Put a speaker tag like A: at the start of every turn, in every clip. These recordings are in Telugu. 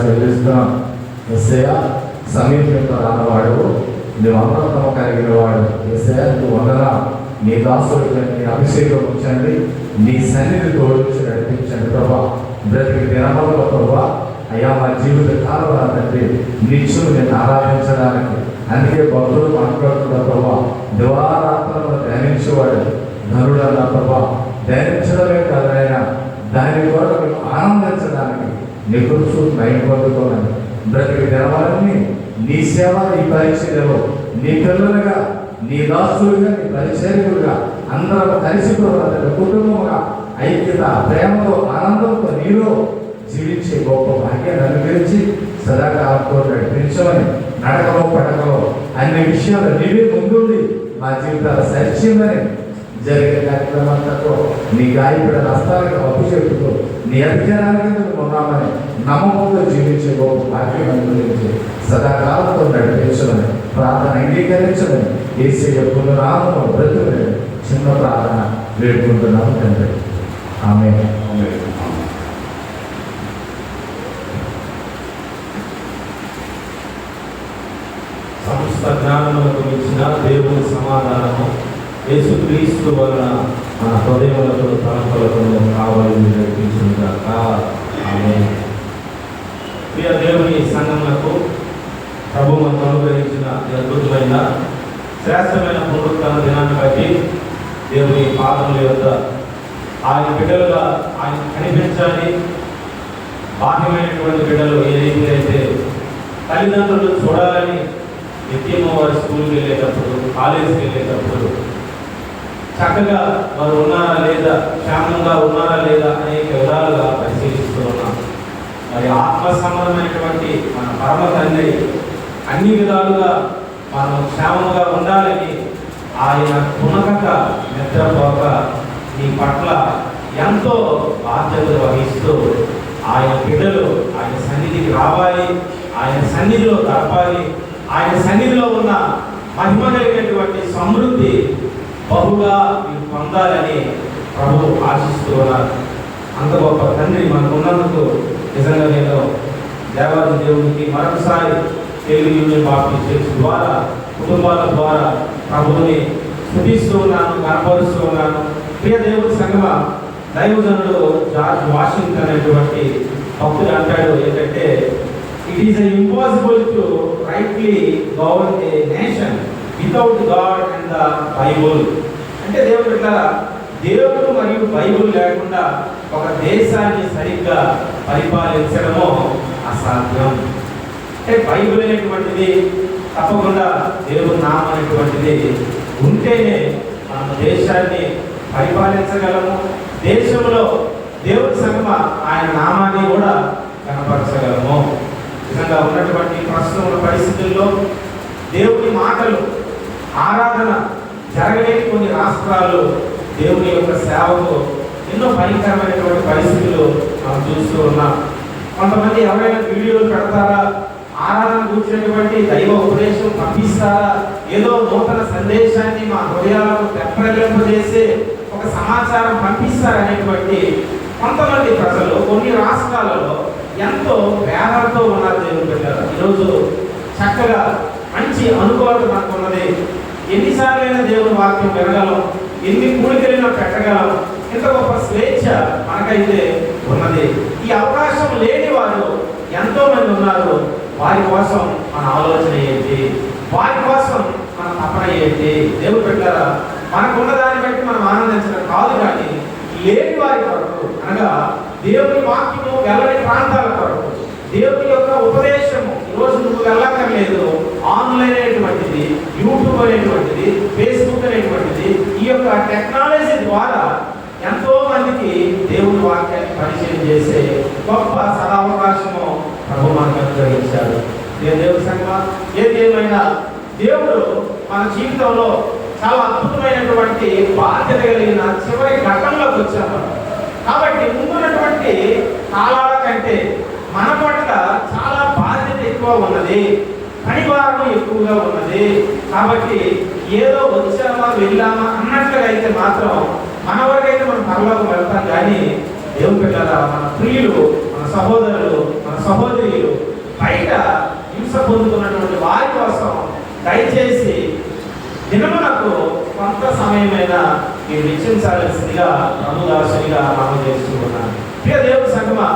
A: చెల్లిస్తున్నాం. యేసయ్యా సమీపంతో రానవాడు, నువ్వు అమృతం కలిగిన వాడు. యేసయ్యా నువ్వు వందనా, నీ దాసుడికి నీ అభిషేకం ఉంచండి, నీ సన్నిధి తోడించి నడిపించండి ప్రభా. బ్రతికి దినములలో ప్రభా అయ్యా మా జీవిత కాలం తండ్రి నిత్యం నేను ఆరాధించడానికి. అందుకే భక్తులు మాట్లాడుతున్న ప్రభా దివారాత్రంలో ధ్యానించేవాడు ధనుడు అన్న ప్రభా. ధ్యానించడమే కాదు ఆయన, దాని ద్వారా మేము ఆనందించడానికి నీ కృషి భయం పొందుకోవాలి. బ్రతికి దినవాలని నీ సేవ, నీ పరిచర్యలో నీ పిల్లలుగా, నీ దాసులుగా, నీ పరిచర్యలుగా అందరూ కలిసి కుటుంబంగా ఐక్యత, ప్రేమతో, ఆనందంతో నీలో జీవించే గొప్ప భాగ్యాన్ని అనుగ్రహించి సదాకాలంతో నడిపించమని, నడకలో పడకలో అన్ని విషయాలు నీవే ముందుండి మా జీవితాలు సరిచేయమని, జరిగే కార్యక్రమాలతో నీ గాయపడిన హస్తాలకు అప్పు చెప్పుతూ నీ అధికారానికి మేము ఉన్నామని నమ్మకంతో జీవించే గొప్ప భాగ్యం అనుగ్రహించి సదాకాలంతో నడిపించమని, ప్రార్థన అంగీకరించమని యేసయ్య పునరాత్మ బ్రతుకుని చిన్న ప్రార్థన వేడుకుంటున్నాము తండ్రి. ఆమేన్.
B: సమస్త జ్ఞానములకు మించిన దేవుని సమాధానము యేసుక్రీస్తు వలన మన హృదయములకు తలంపులకు కావాలని నడిపించుగాక. ఆమేన్. ప్రియ దేవుని సంఘములకు ప్రభు మనకు అనుగ్రహించిన అద్భుతమైన శ్రేష్టమైన పునరుత్థాన దినాన్ని బట్టి దేవుని పాదముల యొద్ద ఆయన బిడ్డలుగా ఆయన కనిపించాలి. బాహ్యమైనటువంటి బిడ్డలు ఏ రీతిగా అయితే తల్లిదండ్రులు చూడాలని నిత్యము వారు స్కూల్కి వెళ్ళేటప్పుడు, కాలేజీకి వెళ్ళేటప్పుడు చక్కగా వారు ఉన్నారా లేదా, క్షేమంగా ఉన్నారా లేదా అనేక విధాలుగా పరిశీలిస్తూ ఉన్నాం. మరి ఆత్మ సంబంధమైనటువంటి మన పరమ తండ్రి అన్ని విధాలుగా మనం క్షేమంగా ఉండాలని ఆయన పునకక నిద్రపోక నీ పట్ల ఎంతో బాధ్యతలు వహిస్తూ ఆయన బిడ్డలు ఆయన సన్నిధికి రావాలి, ఆయన సన్నిధిలో గడపాలి, ఆయన సన్నిధిలో ఉన్న మహిమ కలిగినటువంటి సమృద్ధి బహుగా మీరు పొందాలని ప్రభు ఆశిస్తూ ఉన్నారు. అంత గొప్ప తండ్రి మనకు ఉన్నందుకు నిజంగా నేను దేవాది దేవునికి మరొకసారి తెలుగు యూనియన్ బాప్టిస్ట్ చర్చ్ ద్వారా, కుటుంబాల ద్వారా ప్రభువుని స్తుతిస్తూ ఉన్నాను, కనపరుస్తూ ఉన్నాను. ప్రియ దేవుడి సంగమ దైవజనుడు జార్జ్ వాషింగ్టన్ అనేటువంటి భక్తుడు అంటాడు ఏంటంటే, it is impossible to rightly govern A nation without God and the Bible. అంటే దేవుడు ఇట్లా దేవుడు మరియు బైబుల్ లేకుండా ఒక దేశాన్ని సరిగ్గా పరిపాలించడము అసాధ్యం. అంటే బైబుల్ అనేటువంటిది తప్పకుండా దేవుని నామం అనేటువంటిది ఉంటేనే మనం దేశాన్ని పరిపాలించగలము. దేశంలో దేవుడి సంగమ ఆయన నామాన్ని కూడా కనపరచగలము. నిజంగా ఉన్నటువంటి ప్రస్తుత పరిస్థితుల్లో దేవుని మాటలు, ఆరాధన జరగలేని కొన్ని రాష్ట్రాలు దేవుని యొక్క సేవకు ఎన్నో భయంకరమైనటువంటి పరిస్థితులు మనం చూస్తూ ఉన్నాం. కొంతమంది ఎవరైనా వీడియోలు పెడతారా, ఆరాధన కూర్చున్నటువంటి దైవ ఉపదేశం పంపిస్తారా, ఏదో నూతన సందేశాన్ని మా హృదయాలను తెప్పరింపజేసే ఒక సమాచారం పంపిస్తారనేటువంటి కొంతమంది ప్రజలు కొన్ని రాష్ట్రాలలో ఎంతో వేదనతో ఉన్నారు. దేవుని పెట్టారు. ఈరోజు చక్కగా మంచి అనుభవం మనకు ఉన్నది. ఎన్నిసార్లైనా దేవుని వాక్యం వినగలం, ఎన్ని కూడికలైనా పెట్టగలం. ఇంత గొప్ప స్వేచ్ఛ మనకైతే ఉన్నది. ఈ అవకాశం లేని వారు ఎంతో మంది ఉన్నారు. వారి కోసం మన ఆలోచన ఏంటి, వారి కోసం మన తపన ఏంటి? దేవుడు పెట్టారా, మనకున్న దాన్ని బట్టి మనం ఆనందించడం కాదు, కానీ లేని వారి కొరకు, అనగా దేవుని వాక్యము వెళ్ళని ప్రాంతాల కొరకు, దేవుని యొక్క ఉపదేశము ఈరోజు నువ్వు వెళ్ళక్కర్లేదు. ఆన్లైన్ అనేటువంటిది, యూట్యూబ్ అనేటువంటిది, ఫేస్బుక్ అనేటువంటిది, ఈ యొక్క టెక్నాలజీ ద్వారా ఎంతో మందికి దేవుని వాక్యాన్ని పరిచయం చేసే గొప్ప సదావకాశము ప్రభు మనకు అనుగ్రహించాడు. దేవుడి సంగమా, ఏది ఏమైనా దేవుడు మన జీవితంలో చాలా అద్భుతమైనటువంటి బాధ్యత కలిగిన చివరి ఘట్టంలోకి వచ్చాము. కాబట్టి ముందున్నటువంటి కాలాల కంటే మన పట్ల చాలా బాధ్యత ఎక్కువ ఉన్నది, పనిభారం ఎక్కువగా ఉన్నది. కాబట్టి ఏదో వచ్చామా వెళ్ళామా అన్నట్లుగా అయితే మాత్రం మన వరకైతే మనం పరలోకం వెళ్తాం, కానీ దేవుని పిల్లల మన ప్రియులు, మన సహోదరులు, మన సహోదరులు బయట హింస పొందుతున్నటువంటి వారి కోసం దయచేసి దినమునకు కొంత సమయమైనా మీరు వెచ్చించాల్సిందిగా ప్రభుదాసునిగా మనం చేస్తూ ఉన్నాను. ప్రియ దేవుడి సంగమా,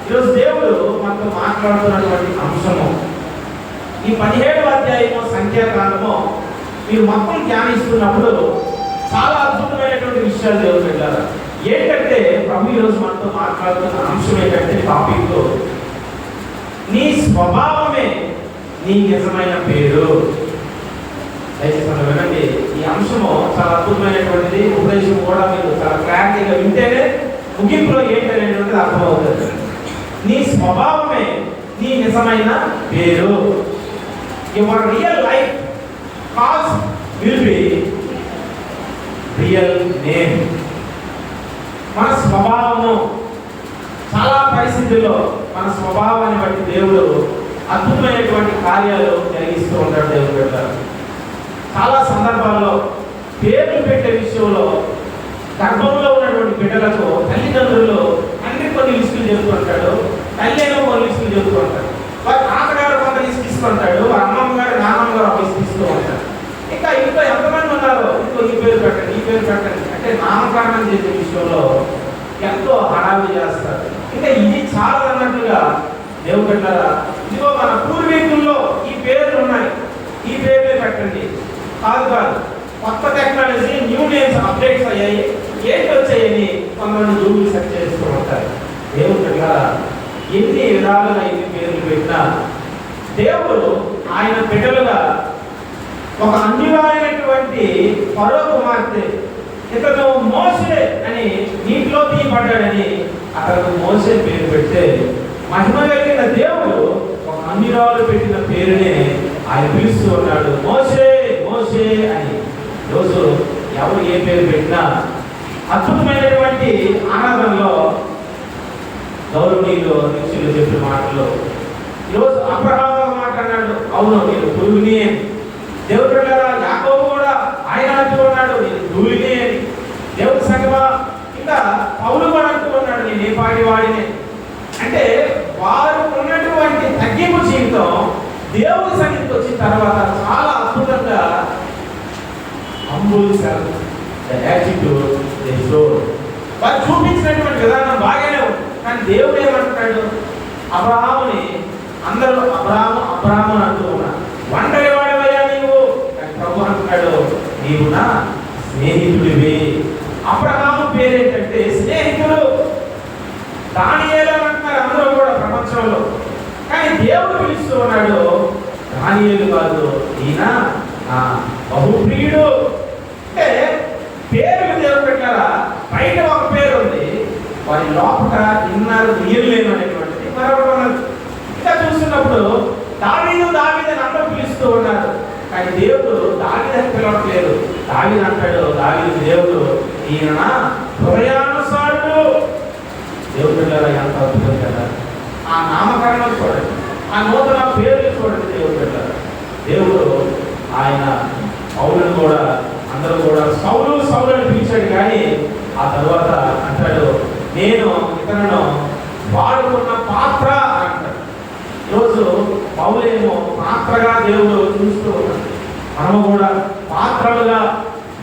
B: ఈరోజు దేవుడు మనతో మాట్లాడుతున్నటువంటి అంశము ఈ 17వ అధ్యాయము సంఖ్యాకాండము మీరు మొత్తం ధ్యానిస్తున్నప్పుడు చాలా అద్భుతమైనటువంటి విషయాలు దేవుడు పెట్టారు. ఏంటంటే ప్రభు ఈరోజు మనతో మాట్లాడుతున్న అంశం ఏంటంటే టాపిక్ నీ స్వభావమే నీ నిజమైన పేరు. దయచేసి మనం వినండి. ఈ అంశము చాలా అద్భుతమైనటువంటిది. ఉపదేశం కూడా మీరు చాలా క్లారిటీగా వింటేనే ముగింపులో ఏంటనేటువంటిది అర్థమవుతుంది. నీ స్వభావమే నీ నిజమైన పేరు. Your real life cause will be real name. మన స్వభావము చాలా పరిస్థితుల్లో మన స్వభావాన్ని బట్టి దేవుడు అద్భుతమైనటువంటి కార్యాలు జరిగిస్తూ ఉంటాడు. దేవుడు పెట్టారు. చాలా సందర్భాల్లో పేర్లు పెట్టే విషయంలో గర్భంలో ఉన్నటువంటి బిడ్డలకు తల్లిదండ్రులు అన్ని కొన్ని లిస్టులు చెబుతూ ఉంటాడు. తల్లి ఏమో కొన్ని లిస్టులు చెబుతూ ఉంటాడు. వారి తాతగారు కొంత లిస్ట్ ఇస్తుంటాడు. వారి అమ్మమ్మ గారు నాన్నమ్మ గారు ఒక లిస్ట్ ఇస్తూ ఉంటాడు. ఇంకా ఇంట్లో ఎంతమంది ఉన్నారో ఇంకో ఈ పేరు పెట్టండి, ఈ పేరు పెట్టండి అంటే నామకరణం చేసే విషయంలో ఎంతో హడావిడి చేస్తారు. ఇంకా ఇది చాలా అన్నట్లుగా దేవుడు పెట్టారా, ఇదిగో మన పూర్వీకుల్లో ఈ పేర్లు ఉన్నాయి, ఈ పేర్లే పెట్టండి. కాదు కాదు, కొత్త టెక్నాలజీ న్యూ నేమ్స్ అప్డేట్స్ అయ్యాయి, ఏంటి వచ్చాయని కొంతమంది గూగుల్ సెర్చ్ చేస్తూ ఉంటారు. దేవుడు పెట్టారా, ఎన్ని విధాలుగా ఎన్ని పేర్లు పెట్టినా దేవుడు ఆయన బిడ్డలుగా ఒక అన్యులైనటువంటి ఫరో కుమార్తె ఇతను మోసే అని నీటిలో తీయబడ్డాడని అతను మోసే పేరు పెడితే మహిమ కలిగిన దేవుడు ఒక అన్యురాలు పెట్టిన పేరునే ఆయన పిలుస్తూ ఉన్నాడు, మోసే మోసే అని. రోజు ఎవరు ఏ పేరు పెట్టినా అద్భుతమైనటువంటి ఆరాధనలో గౌరవనీయులు నిత్యులు చెప్పిన మాటలు ఈరోజు అబ్రహాము మాట్లాడినాడు, అవును నేను పురుగుని అని. దేవుడు యాకోబు కూడా ఆయన అంటూ ఉన్నాడు, నేను ధూళిని అని. దేవుడి సంగమా, ఇంకా పౌలు కూడా అంటూ ఉన్నాడు, నేను ఏ పాటి వాడిని. అంటే వారు ఉన్నటువంటి తగ్గింపు జీవితం దేవుడి సన్నిధికి వచ్చిన తర్వాత చాలా అద్భుతంగా humble self the attitude they showed. వారు చూపించినటువంటి విధానం బాగానే ఉంది. కానీ దేవుడు ఏమంటున్నాడు, అబ్రహాముని అందరూ అబ్రహాము అబ్రహాము అని అంటూ ఉన్నారు, ఒంటరి వాడవయ్యా నీవు. కానీ ప్రభు అంటున్నాడు, నీవు నా స్నేహితుడివి. అబ్రహాము పేరేంటంటే స్నేహితుడు. దానియేలు అంటున్నారు అందరూ కూడా ప్రపంచంలో. కానీ దేవుడు పిలుస్తూ ఉన్నాడు, దానియేలు కాదు, ఈయన బహుప్రియుడు. అంటే పేరు దేవుడు పెట్టారా, బయట ఒక పేరు ఉంది, వారి లోపల ఇన్నారు నీయలేను అనేటువంటిది మరొకటి ఉన్నది. ఇంకా చూస్తున్నప్పుడు దావీదు దావీదని అందరూ పిలుస్తూ ఉన్నారు. కానీ దేవుడు దావీదని పిలవట్లేదు. దావీదు అంటాడు, దావీదు దేవుడు ఈయన హృదయానుసారుడు. దేవుడు పిల్లరా ఎంత అద్భుతం కదా. ఆ నామకరణం చూడండి, ఆ నూతన పేర్లు చూడండి. దేవుడు పిల్లరా, దేవుడు ఆయన పౌలును కూడా అందరూ కూడా సౌలు సౌలు అని పిలిచాడు. కానీ ఆ తర్వాత అంటాడు, నేను ఇతరులను వాడుకున్న పాత్ర అంటాడు. ఈరోజు పౌలేమో పాత్రగా దేవుడు చూస్తూ ఉన్నాడు. మనము కూడా పాత్రలుగా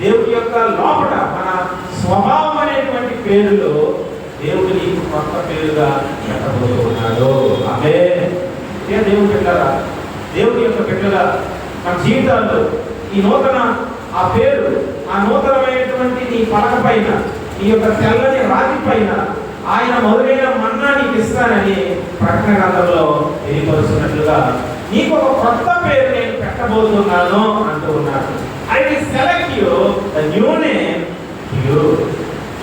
B: దేవుడి యొక్క లోపల మన స్వభావం అనేటువంటి పేరులో దేవుడిని కొత్త పేరుగా పెట్టబోతూ ఉన్నాడు. అదే దేవుడు పెట్టారా, దేవుడి యొక్క బిడ్డగా మన జీవితాల్లో ఈ నూతన ఆ పేరు, ఆ నూతనమైనటువంటి నీ పలక పైన, నీ యొక్క తెల్లని రాతి పైన ఆయన మొదలైన మన్నా నీకు ఇస్తానని ప్రకటన గ్రంథంలో తెలియపరుస్తున్నట్లుగా నీకు ఒక కొత్త పేరు నేను పెట్టబోతున్నాను అంటూ ఉన్నాడు. I will select you the new name you.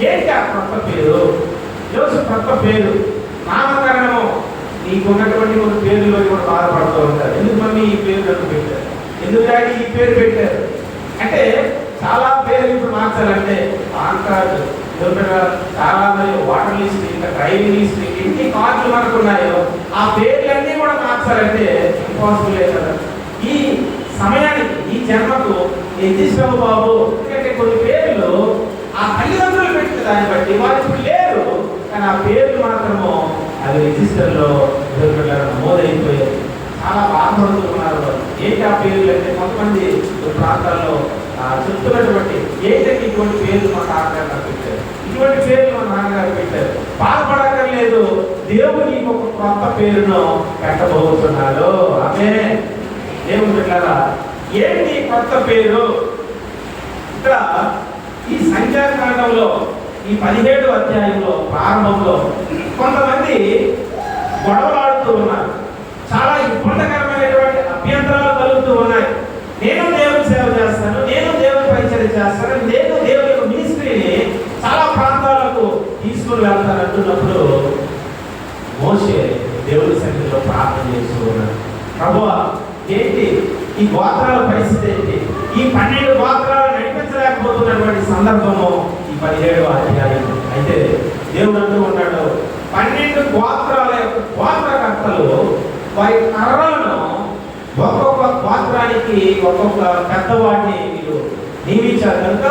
B: ఏంటి ఆ కొత్త పేరు? ఈరోజు కొత్త పేరు నామకరణము. నీకున్నటువంటి కొన్ని పేర్లలో కూడా బాధపడుతూ ఉంటారు, ఎందుకు మమ్మీ ఈ పేరు నన్ను పెట్టారు, ఎందుకు డాడీ ఈ పేరు పెట్టారు అంటే. చాలా పేర్లు ఇప్పుడు మార్చాలంటే పాన్ కార్డు, చాలా మరి వాటర్ లిస్ట్, ఇంకా డ్రైవింగ్ లిస్ట్, ఎన్ని కార్డులు మనకు ఉన్నాయో ఆ పేర్లన్నీ కూడా మార్చాలంటే ఇంపాసిబుల్ కదా. ఈ సమయానికి ఈ జన్మకు నిర్దిష్టము బాబు. ఎందుకంటే కొన్ని పేర్లు ఆ తల్లిదండ్రులు పెట్టిన దాన్ని బట్టి వారు ఇప్పుడు లేరు, కానీ ఆ పేర్లు మాత్రము అవి రిజిస్టర్లో నమోదైపోయాయి. చాలా బాధపడుతూ ఉన్నారు. వాళ్ళు ఏంటి ఆ పేర్లు అంటే కొంతమంది ప్రాంతాల్లో చెప్తున్నటువంటి ఏంటంటే ఇటువంటి పేర్లు మా తాతగారు పెట్టారు, ఇటువంటి పేర్లు మా నాన్నగారు పెట్టారు. బాధపడక్కర్లేదు, దేవుడు నీకు ఒక కొత్త పేరును పెట్టబోతున్నాడు. ఆమె దేవుడు పెట్టారా? ఏంటి కొత్త పేరు? ఇక్కడ ఈ సంఖ్యాకాండంలో ఈ 17వ అధ్యాయంలో ప్రారంభంలో కొంతమంది గొడవలాడుతూ ఉన్నారు. చాలా ఇబ్బందికరమైనటువంటి అభ్యంతరాలు కలుగుతూ ఉన్నాయి. నేను దేవుని సేవ చేస్తాను, నేను దేవుని పరిచయం చేస్తాను, నేను దేవుని యొక్క మినిస్ట్రీని చాలా ప్రాంతాలకు తీసుకుని వెళ్తాను అంటున్నప్పుడు మోషే దేవుని సన్నిధిలో ప్రార్థన చేస్తూ ఉన్నాడు. ప్రభువా, ఏంటి ఈ గోత్రాల పరిస్థితి ఏంటి? ఈ 12 గోత్రాలు నడిపించలేకపోతున్నటువంటి సందర్భము ఈ 17వ అధ్యాయం. అయితే దేవుడు అంటూ ఉన్నాడు, 12 గోత్రాల యొక్క గోత్రకర్తలు వారి కర్రలను ఒక్కొక్క గోత్రానికి ఒక్కొక్క పెద్దవాడిని మీరు నియమించారు కనుక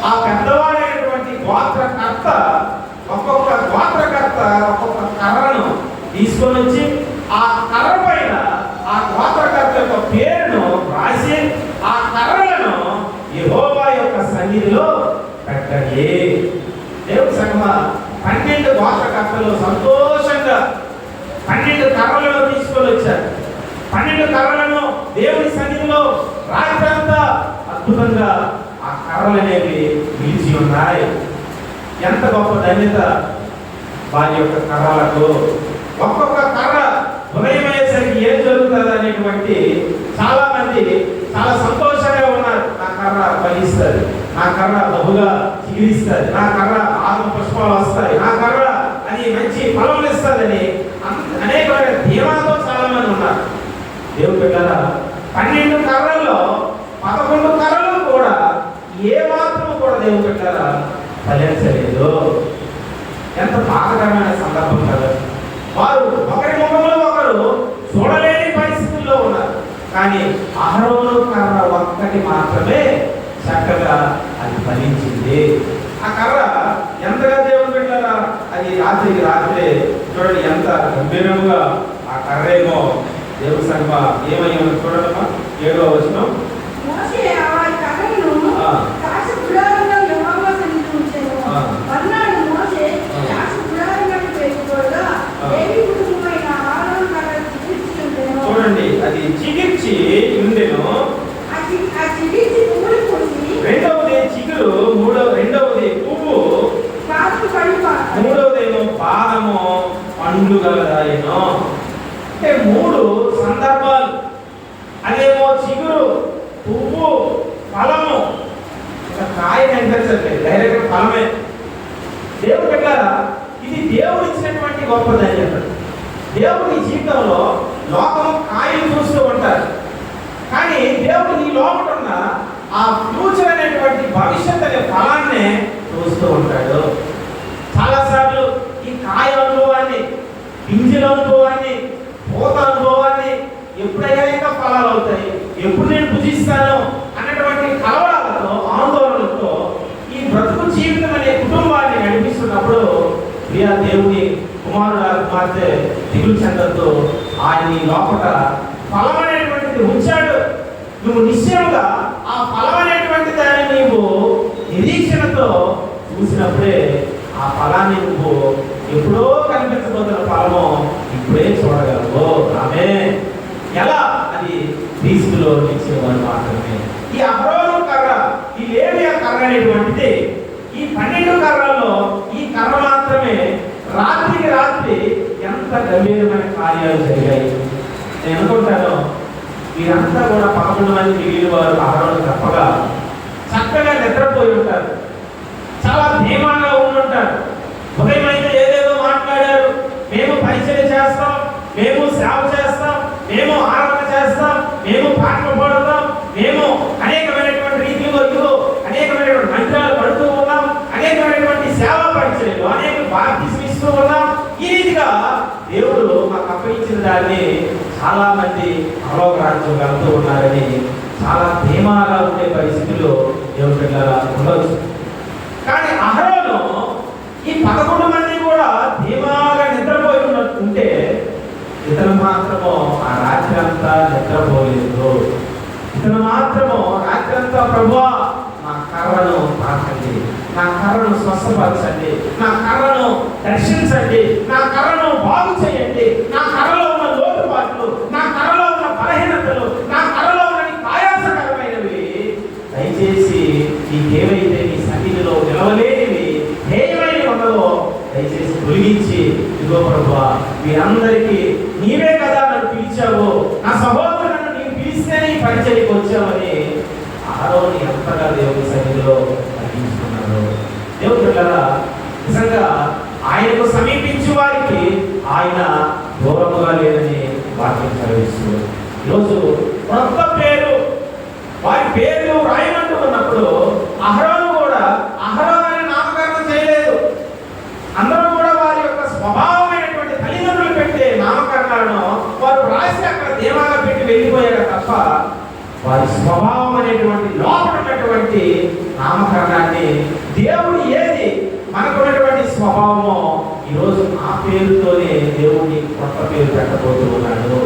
B: ఆ పెద్దవాడైనటువంటి గోత్రకర్త ఒక్కొక్క గోత్రకర్త ఒక్కొక్క కర్రను తీసుకొని వచ్చి ఆ కర్ర పైన ఆ గోత్రకర్త యొక్క పేరును రాసి ఆ కర్రలను యెహోవా యొక్క సన్నిధిలో పెట్టండి. దేవుని సంగమా, 12 గోత్రకర్తలు సంతోషంగా 12 కర్రలను తీసుకొని వచ్చారు. 12 కర్రలను దేవుని సన్నిధిలో రాత్రంతా అద్భుతంగా ఆ కర్రలు అనేవి నిలిచి ఉన్నాయి. ఎంత గొప్ప ధన్యత వారి యొక్క కర్రలకు. ఒక్కొక్క కర్ర ఉదయం అయ్యేసరికి ఏం జరుగుతుంది అనేటువంటి చాలా మంది చాలా సంతోషంగా ఉన్నారు. నా కర్ర ఫలిస్తుంది, నా కర్ర బహుగా చిగిరిస్తుంది, నా కర్ర ఆత్మ పుష్పాలు వస్తాయి, నా కర్ర అని మంచి ఫలములు ఇస్తుందని అనేకమైన ధీమాతో చాలా మంది ఉన్నారు. దేవుడు పెట్టారా? 12 కర్రల్లో 11 కర్రలు కూడా ఏ మాత్రం కూడా దేవుడు పెట్టారా ఫలించలేదు. ఎంత బాధకరమైన సందర్భం కదా. వారు ఒకరి ముఖంలో ఒకరు చూడలేని పరిస్థితుల్లో ఉన్నారు. కానీ అహరోను కర్ర ఒక్కటి మాత్రమే చక్కగా అది ఫలించింది. ఆ కర్ర ఎంతగా దేవుడు పెట్టారా? అది రాత్రికి రాత్రే చూడండి ఎంత గంభీరంగా ఆ కర్రేమో దేవుడి సంగ ఏమయ్యో చూడమ్మా. 7వ వచనం,
C: మోషే ఆ కర్రను సాక్షి గుడారంలో యెహోవా సన్నిధిలో ఉంచెను. మర్నాడు మోషే సాక్షి గుడారంలోకి వెళ్ళిపోగా లేవి కుటుంబమైన అహరోను కర్ర చిగిర్చి ఉండెను.
B: చూడండి అది చిగిర్చి ఉండెను.
C: ఆ చిగిర్చి పువ్వులు పూసి,
B: రెండవది చిగురు, రెండవది పువ్వు,
C: పాదము పడిపారు,
B: మూడవదేమో పాదము పండ్లు గలదాయను. అంటే 3 సందర్భాలు. అదేమో చిగురు, పువ్వు, ఫలము. కాయ కనిపించట్లేదు, డైరెక్ట్ ఫలమే. దేవుడు పెట్టారా? ఇది దేవుడు ఇచ్చినటువంటి గొప్ప ధన్యత. దేవుడి జీవితంలో లోకం కాయలు చూస్తూ ఉంటారు, కానీ దేవుడు నీ లోపల ఉన్న ఆ ఫ్యూచర్ అనేటువంటి భవిష్యత్ అనే ఫలాన్నే చూస్తూ ఉంటాడు. చాలాసార్లు ఈ కాయ అనుభవాన్ని, పింజల అనుభవాన్ని, పూత అనుభవాన్ని ఎప్పుడైనా ఇంకా ఫలాలు అవుతాయి, ఎప్పుడు నేను పూజిస్తాను అన్నటువంటి కలవరాలతో ఆందోళనలతో ఈ బ్రతుకు జీవితం అనే కుటుంబాన్ని నడిపిస్తున్నప్పుడు ప్రియా దేవుని కుమార్తె దిగులు చెందతో ఆయన లోపల ఫలం అనేటువంటిది ఉంచాడు. నువ్వు నిశ్చయంగా ఆ ఫలం అనేటువంటి దాన్ని నీవు నిరీక్షణతో చూసినప్పుడే ఆ ఫలాన్ని నువ్వు ఎప్పుడో కనిపించబోతున్న ఫలము ఇప్పుడే చూడగలవు. ఆమె ఎలా? అది క్రీస్తులో నిలిచేవారు మాత్రమే. ఈ అహరోను కర్ర, ఈ లేవి కర్ర అనేటువంటిది ఈ 12 కర్రల్లో ఈ కర్ర మాత్రమే రాత్రికి రాత్రి ఎంత గంభీరమైన కార్యాలు జరిగాయి. నేను అనుకుంటాను వీరంతా కూడా 11 మంది మిగిలిన వారు అహరోను తప్పగా చక్కగా నిద్రపోయి ఉంటారు, చాలా ధీమాగా ఉండుంటారు. ఉదయం అయితే ఏదేదో మాట్లాడారు, మేము పరిచయం చేస్తాం, మేము సేవ చేస్తాం, మేము ఆరాధన చేస్తాం, మేము పాటలు పాడుతాం, మేము అనేకమైనటువంటి రీతిలో అనేకమైనటువంటి మంత్రాలు పడుతూ ఉన్నాం, అనేకమైనటువంటి సేవా పరిచయాలు, అనేక బాప్తిస్మం ఇస్తూ ఉన్నాం. ఈ రీతిగా దేవుడు మాకు అప్పగించిన దాన్ని చాలా మంది పరలోక రాజ్యం వెళ్తూ ఉన్నారని చాలా ధీమాగా ఉండే పరిస్థితుల్లో దేవుడు ఉండవచ్చు. కానీ అహరోను ఈ 11 మంది కూడా ధీమాగా నిద్రపోయి ఉంటే ఇతను మాత్రము ఆ రాత్రి అంతా నిద్రపోలేదు. ఇతను మాత్రము రాత్రి అంతా ప్రభువా నా కర్రను తాకండి, నా కర్రను స్వస్థపరచండి, నా కర్రను రక్షించండి, నా కర్రను బాగు చేయండి, నా కర్రలో ఉన్న లోటుపాట్లు, నా కర్రలో ఉన్న బలహీనతలు, నా కర్రలో ఉన్న ఆయాసకరమైనవి దయచేసి నీకేవైతే నీ సన్నిధిలో నిలవలేనివి హేయమైన ఉన్నదో దయచేసి తొలగించి, ఇదిగో ప్రభువా మీరందరికీ నీవే కదా నన్ను పిలిచావు, నా సహోదరులను నీవు పిలిస్తేనే ఈ పరిచయకు వచ్చామని ఆరోని ఎంతగా దేవుని సన్నిధిలో అర్పించుకున్నాడు. దేవుని బిడ్డలారా, నిజంగా ఆయనకు సమీపించే వారికి ఆయన దూరముగా లేదని వాక్యం చదివిస్తూ ఈరోజు కొత్త పేరు వారి పేర్లు రాయమంటూ ఉన్నప్పుడు అహరోను కూడా అహరోను అని నామకరణం చేయలేదు. అందరూ కూడా వారి యొక్క స్వభావమైనటువంటి తల్లిదండ్రులు పెట్టే నామకరణాలను వారు రాసి అక్కడ దేవాగా పెట్టి వెళ్ళిపోయారు తప్ప వారి స్వభావం అనేటువంటి లోపల ఉన్నటువంటి నామకరణాన్ని దేవుడు ఏది మనకున్నటువంటి స్వభావమో ఈరోజు ఆ పేరుతోనే దేవుడిని కొత్త పేరు పెట్టబోతూ ఉన్నాడు.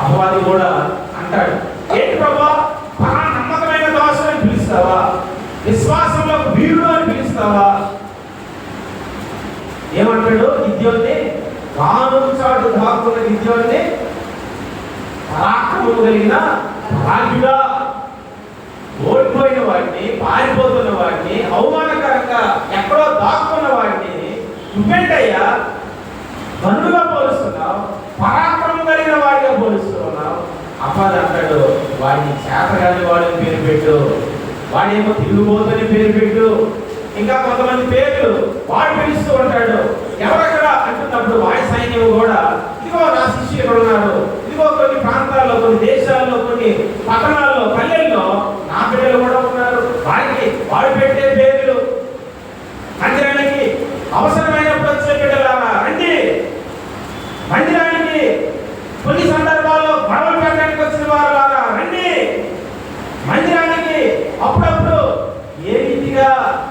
B: అపవాది కూడా అంటాడు, ఏంటి ప్రభా పలానా నమ్మకమైన దాసుడు అని పిలుస్తావా, విశ్వాసంలో వీరుడు అని పిలుస్తావా? ఏమంటాడు గిద్యోన్ని, గాను చాటు దాక్కున్న గిద్యోన్ని పరాక్రమము కలిగిన రాజుగా, ఓడిపోయిన వాడిని, పారిపోతున్న వాడిని, అవమానకరంగా ఎక్కడో దాక్కున్న వాడిని నువ్వేంటయ్యా గనులుగా పోలుస్తున్నావు, పరాక్రమం కలిగిన వాడిగా పోలుస్తున్నావు? అపవాది అంటాడు, వాడిని చేతగాని వాడిని పేరు పెట్టు, వాడేమో తిరుగుబోతని పేరు పెట్టు, ఇంకా కొంతమంది పేర్లు వాడు పిలుస్తూ ఉంటాడు. ఎవరక్కడ అంటున్నప్పుడు వాడి సైన్యం కూడా ఇదిగో నా శిష్యులు ఉన్నారు, ఇదిగో కొన్ని ప్రాంతాల్లో, కొన్ని దేశాల్లో, కొన్ని పట్టణాల్లో, పల్లెల్లో నా బిడ్డలు కూడా ఉన్నారు. వాడు పెట్టే పేర్లు మందిరానికి అవసరమైనప్పుడు వచ్చే బిడ్డలారా రండి, మందిరానికి కొన్ని సందర్భాల్లో గొడవలు పెట్టడానికి వచ్చిన వారు లాగా రండి, మందిరానికి అప్పుడప్పుడు ఏ రీతిగా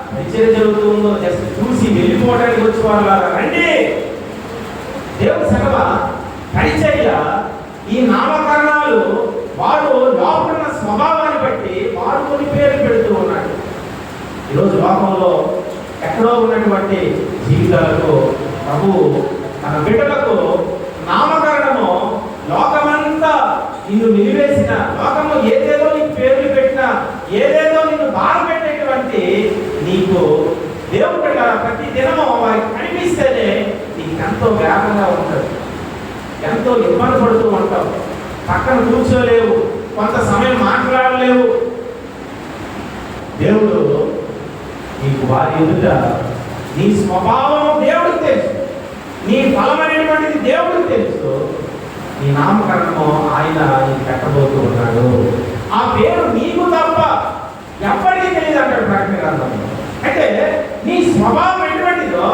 B: పరిచయం జరుగుతుందో జస్ట్ చూసి వెళ్ళిపోవడానికి వచ్చే వారు లాగా రండి. దేవుని సభ పరిచర్య, ఈ నామకరణాలు వాడు లోపల స్వభావాన్ని బట్టి వాడు కొన్ని పేర్లు పెడుతూ ఉన్నాడు. ఈరోజు లోకంలో ఎక్కడో ఉన్నటువంటి జీవితాలకు ప్రభు తన బిడ్డలకు నామకరణము లోకమంతా నిన్ను నిలివేసిన, లోకము ఏదేదో నీకు పేర్లు పెట్టినా, ఏదేదో నిన్ను బాధ పెట్టేటువంటి నీకు దేవుడు బిడ్డ ప్రతి దినము వారికి కనిపిస్తేనే నీకు ఎంతో వేగంగా ఉంటుంది, ఎంతో ఇబ్బంది పడుతూ ఉంటావు, పక్కన కూర్చోలేవు, కొంత సమయం మాట్లాడలేవు. దేవుడు నీకు వారి ఎదుట నీ స్వభావం దేవుడికి తెలుసు, నీ ఫలం అనేటువంటిది దేవుడికి తెలుసు. నీ నామకరణము ఆయన నీకు పెట్టబోతూ ఉన్నాడు. ఆ పేరు నీకు తప్ప ఎప్పటికీ తెలియదు అంటాడు ప్రకటన గ్రంథంలో. అంటే నీ స్వభావం ఎటువంటిదో,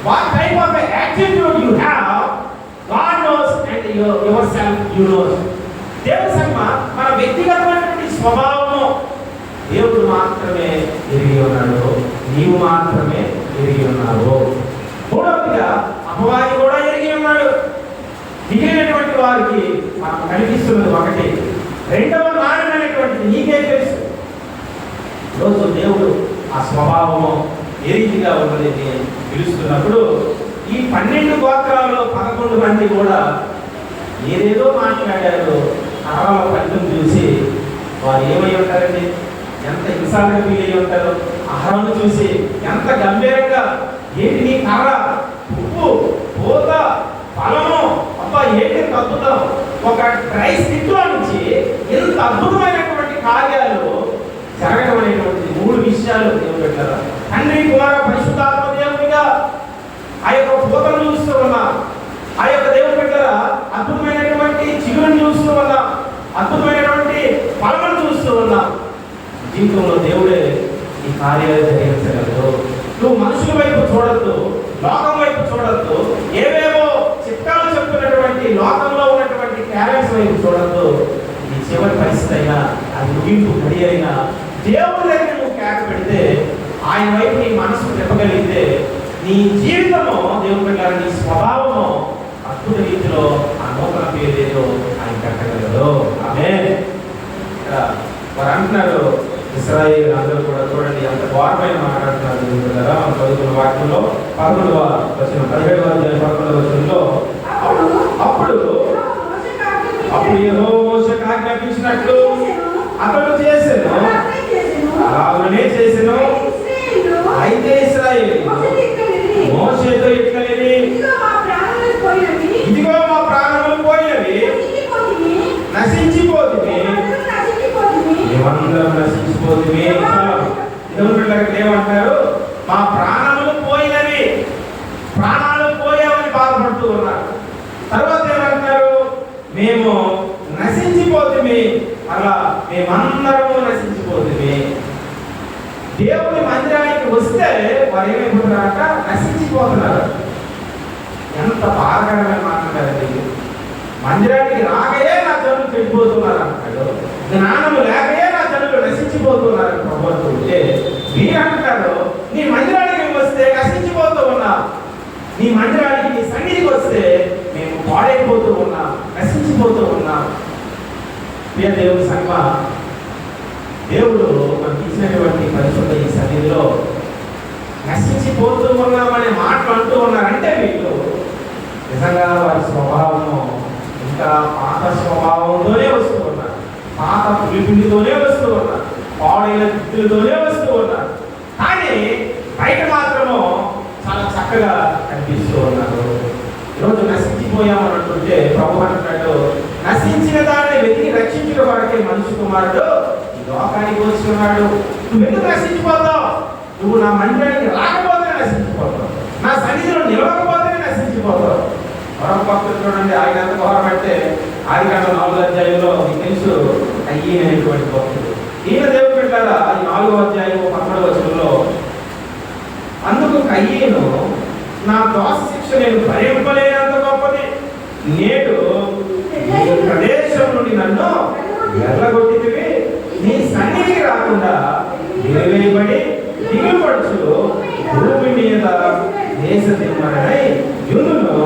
B: what type of attitude you have, God knows and yourself you knows. దేవుని సంగమ మన వ్యక్తిగతమైనటువంటి స్వభావము దేవుడు మాత్రమే ఎరిగి ఉన్నాడు, నీవు మాత్రమే ఎరిగి ఉన్నావు. మూడవదిగా అపవాది కూడా ఎరిగి ఉన్నాడు. మిగిలినటువంటి వారికి మనకు కనిపిస్తున్నది ఒకటి, రెండవ నాణ్యమైనటువంటిది నీకే తెలుసు. ఈరోజు దేవుడు ఆ స్వభావము ఏ రీతిగా ఉన్నది పిలుస్తున్నప్పుడు ఈ 12 గోత్రాల్లో 11 మంది కూడా ఏదేదో మాట్లాడారు. కర్రల ఫలితం చూసి వారు ఏమై ఉంటారండి, ఎంత హింసాలుగా ఫీల్ అయ్యి ఉంటారు. అహరోను చూసి ఎంత గంభీరంగా, ఏంటి నీ కర్ర, ఉప్పు, పూత, ఫలము, అబ్బా ఏంటి అద్భుతం, ఒక డ్రై స్టిక్లో నుంచి ఎంత అద్భుతమైనటువంటి కార్యాలు జరగడం అనేటువంటి 3 విషయాలు దేవుడు పెట్టారు. తండ్రి కుమార పరిశుద్ధాత్మ దేవునిగా ఆ యొక్క పూతను చూస్తూ ఉన్నా, ఆ యొక్క దేవుడు పెట్టారా అద్భుతమైనటువంటి చిగురుని చూస్తూ ఉన్నా, అద్భుతమైనటువంటి ఫలమును చూస్తూ ఉన్నా. జీవితంలో దేవుడే ఈ కార్యాలు జరిగించగలదు. నువ్వు మనుషుల వైపు చూడద్దు, లోకం వైపు చూడద్దు, ఏవేవో చిట్కాలు చెప్తున్నటువంటి లోకంలో ఉన్నటువంటి టాలెంట్స్ వైపు చూడద్దు. నీ చివరి పరిస్థితి అయినా, అది ముగింపు గడి అయినా దేవుడి దగ్గర నువ్వు కేక పెడితే, ఆయన వైపు నీ మనసు తిప్పగలిగితే నీ జీవితము దేవుడు పెట్టారు, నీ స్వభావము అద్భుత రీతిలో నూతన పేరు ఏదో ఆయన కట్టగలడు. ఆమేన్. ఇక్కడ వారు అంటున్నారు, ఇశ్రాయేలు అందరూ కూడా చూడండి ఎంత ఘోరమైన మాట్లాడుతున్నారు కదా. మనం చదువుకున్న వాక్యంలో 11వ వచనం, 17వ అధ్యాయం 11వ వచనంలో అప్పుడు యెహోవా మోషేకు ఆజ్ఞాపించినట్లు అతడు చేసెను, అలాగనే చేసెను. అయితే ఇశ్రాయేలు మోషేతో ఎక్కలేని, ఇదిగో మా ప్రాణములు పోయినవి, నశించిపోతుంది, మేమందరం నశించిపోతుంది. ఏమంటారు? మా ప్రాణములు పోయినవి, ప్రాణాలు పోయామని బాధపడుతూ ఉన్నారు. తర్వాత ఏమంటారు? మేము నశించిపోతుంది, అలా మేమందరము నశించిపోతుంది. దేవుని మందిరానికి వస్తే వారు ఏమైపోతున్నారట? నశించిపోతున్నారు. ఎంత బాధాకరమైన మాట్లాడారు. మందిరానికి రాగయే నా జనులు చెడిపోతున్నారు అంటాడు, జ్ఞానము లేకయే నా జనులు నశించిపోతున్నారు ప్రభుత్వం. మీరు అంటారు నీ మందిరానికి వస్తే నశించిపోతూ ఉన్నా, నీ మందిరానికి నీ సన్నిధికి వస్తే మేము పాడైపోతూ ఉన్నా, నశించిపోతూ ఉన్నా. ప్రియ దేవుని సంఘ, దేవుడు మనకి ఇచ్చినటువంటి పరిశుద్ధ ఈ సన్నిధిలో నశించిపోతూ ఉన్నామనే మాటలు అంటూ ఉన్నారంటే వీళ్ళు నిజంగా వారి స్వభావము ఇంకా పాత స్వభావంతోనే వస్తూ ఉన్నారు, పాత పులిపిండితోనే వస్తూ ఉన్నారు, పాడైన దిద్దులతోనే వస్తూ ఉన్నారు. కానీ బయట మాత్రము చాలా చక్కగా కనిపిస్తూ ఉన్నారు. ఈరోజు నశించిపోయామని అంటుంటే ప్రభు అంటున్నాడు, నశించిన దాన్ని వెతికి రక్షించిన వాడికి మనిషి కుమారుడు ఈ లోకానికి వచ్చి ఉన్నాడు. నువ్వు ఎందుకు నశించిపోతావు? నువ్వు నా మందిరానికి రాకపోతే నశించిపోతావు, నా సన్నిధిలో నిలవకపోతే నశించిపోతావు. మరొక భక్తులు చూడండి, ఆయన ఎంత గౌరవపడితే ఆదికాండం 4వ అధ్యాయంలో మీకు తెలుసు అయ్యేటువంటి భక్తుడు. ఈయన దేవుడు పెట్టారా ఈ 4వ అధ్యాయం 11వ వచనంలో, అందుకు కయ్యేను నా దోష శిక్ష నేను భరింపలేనంత గొప్పది, నేడు నీ ప్రదేశం నుండి నన్ను ఎర్రగొట్టితివి, నీ సన్నిధికి రాకుండా నిలవేయబడి దిగుపడుచు భూమి మీద దేశ దిమ్మడై యునును,